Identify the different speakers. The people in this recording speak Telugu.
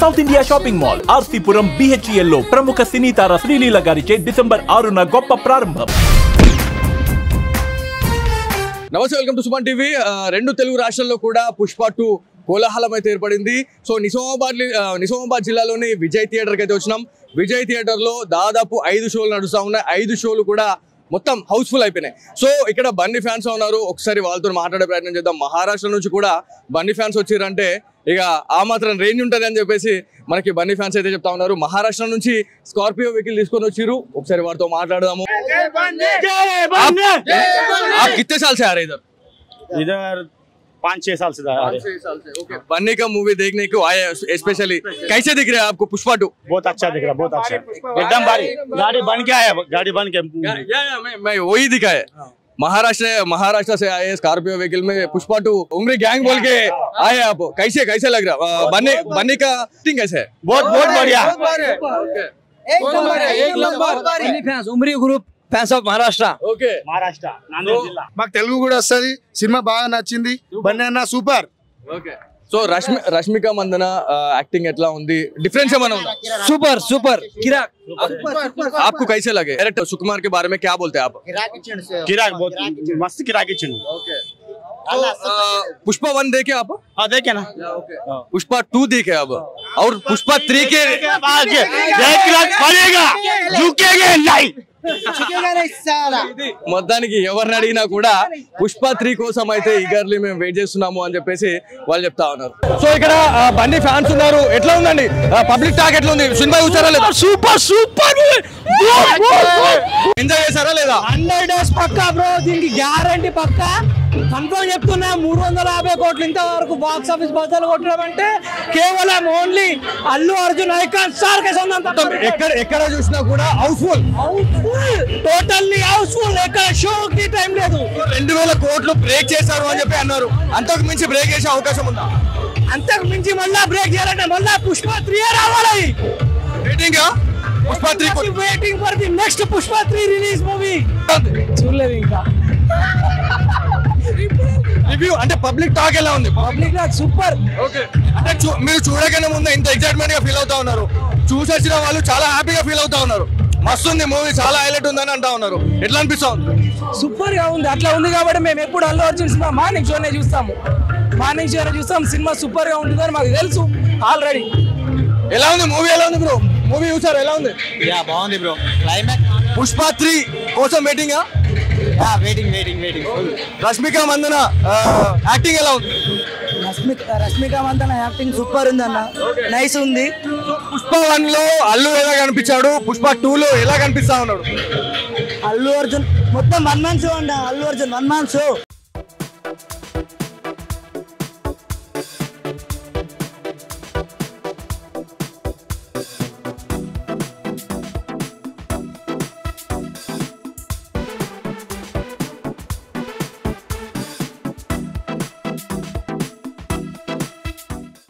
Speaker 1: South India shopping mall RC Puram BHEL లో ప్రముఖ సినీ తార శ్రీలీల గారిచే డిసెంబర్ 6న గొప్ప ప్రారంభం.
Speaker 2: నమస్తే, వెల్కమ్ టు సుమన్ టీవీ. రెండు తెలుగు రాష్ట్రాల్లో కూడా పుష్ప 2 కోలాహలం అయితే ఏర్పడింది. సో నిజామాబాద్ జిల్లాలోని విజయ్ థియేటర్కి అయితే వచ్చినాం. విజయ్ థియేటర్లో దాదాపు 5 షోలు నడుస్తూ ఉన్నాయి. 5 షోలు కూడా మొత్తం హౌస్ఫుల్ అయిపోయినాయి. సో ఇక్కడ బన్నీ ఫ్యాన్స్ ఉన్నారు, ఒకసారి వాళ్ళతో మాట్లాడే ప్రయత్నం చేద్దాం. మహారాష్ట్ర నుంచి కూడా బన్నీ ఫ్యాన్స్ వచ్చారంటే ఇక ఆ మాత్రం రేంజ్ ఉంటుంది అని చెప్పేసి మనకి బన్నీ ఫ్యాన్స్ అయితే చెప్తా ఉన్నారు. మహారాష్ట్ర నుంచి స్కార్పియో వెహికల్ తీసుకొని వచ్చారు, ఒకసారి వారితో మాట్లాడదాము. कितने साल से आ रहे
Speaker 3: इधर 5-6 साल से
Speaker 2: बन्नी का मूवी देखने को आए स्पेशली. कैसे दिख रहा है आपको पुष्पा 2?
Speaker 3: बहुत अच्छा दिख रहा है, बहुत अच्छा, एकदम भारी गाड़ी बन के आया, गाड़ी बन के
Speaker 2: मैं वही दिखा है. महाराष्ट्र से आए स्कॉर्पियो व्हीकल में पुष्पा 2 उंगली गैंग बोल के आए आप. कैसे लग रहा बन्नी का एक्टिंग कैसे है?
Speaker 3: बहुत बढ़िया,
Speaker 4: एक number Umri group fans of Maharashtra.
Speaker 2: Okay,
Speaker 3: Maharashtra Nanded జిల్లా.
Speaker 5: మాకు తెలుగు కూడా వస్తుంది. సినిమా బాగా నచ్చింది. బన్నీ అన్న super.
Speaker 2: Okay, so Rashmika Mandanna acting ఎట్లా ఉంది? डिफरेंस ఏమైనా ఉందా?
Speaker 4: सुपर किराक.
Speaker 2: आपको कैसे लगे? डायरेक्टर सुकुमार के बारे में क्या बोलते हैं आप?
Speaker 3: किराक बहुत मस्त किराक इच्छन.
Speaker 2: ओके, पुष्पा 1 देखे आप?
Speaker 3: हाँ देखे ना.
Speaker 2: पुष्पा 2 देखे अब, और पुष्पा 3 के
Speaker 3: किराक पड़ेगा, झुकेगा नहीं.
Speaker 2: మొత్తానికి ఎవరిని అడిగినా కూడా పుష్ప 3 కోసం అయితే ఈగర్లీ మేము వెయిట్ చేస్తున్నాము అని చెప్పేసి వాళ్ళు చెప్తా ఉన్నారు. సో ఇక్కడ బన్నీ ఫ్యాన్స్ ఉన్నారు. ఎట్లా ఉందండి పబ్లిక్ టాక్? ఎట్లా ఉంది? సినిమా చూసారా లేదా? సూపర్ ఎంజాయ్ చేశారా లేదా?
Speaker 4: 100 డేస్ పక్కా బ్రో, దీనికి గ్యారంటీ పక్కా. కన్ఫర్మ్ చెప్తున్నా, 350 కోట్లు ఇంతవరకు బాక్స్ ఆఫీస్ బద్దలు కొట్టడం అంటే కేవలం only Allu Arjun icon star కే సంబంధం.
Speaker 2: ఎక్కడ చూసినా కూడా హౌస్ఫుల్,
Speaker 4: టోటల్లీ హౌస్ఫుల్. ఎక్కడ షోకి టైం లేదు.
Speaker 2: 2000 కోట్లు బ్రేక్ చేశారు అని చెప్పి అన్నారు. అంతకు మించి బ్రేక్ చేసే అవకాశం ఉందా?
Speaker 4: అంతకు మించి మళ్ళా బ్రేక్ చేయాలంటే మళ్ళా పుష్ప 3 రావాలి.
Speaker 2: Waiting Pushpa 3,
Speaker 4: waiting for the next Pushpa 3 release movie. చూడలేదు ఇంకా.
Speaker 2: రివ్యూ అంటే పబ్లిక్ టాక్ ఎలా ఉంది?
Speaker 4: Public talk super.
Speaker 2: ఓకే, అంటే మీరు చూడగానే ముందు ఇంత ఎక్సైట్మెంట్ గా ఫీల్ అవుతా ఉన్నారు. చూసొచ్చిన వాళ్ళు చాలా హ్యాపీగా ఫీల్ అవుతా ఉన్నారు. మస్తు ఉంది మూవీ, చాలా హైలైట్ ఉందని అంటా ఉన్నారు. ఎట్లా అనిపిస్తుంది?
Speaker 4: సూపర్ గా ఉంది. అట్లా ఉంది కాబట్టి మేము ఎప్పుడు అల్లు అర్జున్ సినిమా మార్నింగ్ షోనే చూస్తాము. సినిమా సూపర్ గా ఉంటుందని మాకు తెలుసు ఆల్రెడీ.
Speaker 2: ఎలా ఉంది మూవీ? ఎలా ఉంది బ్రో? మూవీ చూసారు, ఎలా ఉంది?
Speaker 3: బాగుంది బ్రో. క్లైమాక్స్
Speaker 2: పుష్ప 3 కోసం వెయిటింగ్. రష్మిక మందన యాక్టింగ్ ఎలా ఉంది?
Speaker 4: రష్మిక మందన యాక్టింగ్ సూపర్ ఉంది అన్న, నైస్ ఉంది.
Speaker 2: పుష్ప 1 లో అల్లు ఎలా కనిపించాడు, పుష్ప 2 లో ఎలా కనిపిస్తా ఉన్నాడు?
Speaker 4: అల్లు అర్జున్ మొత్తం 1 man షో అండి. Allu Arjun 1 man show.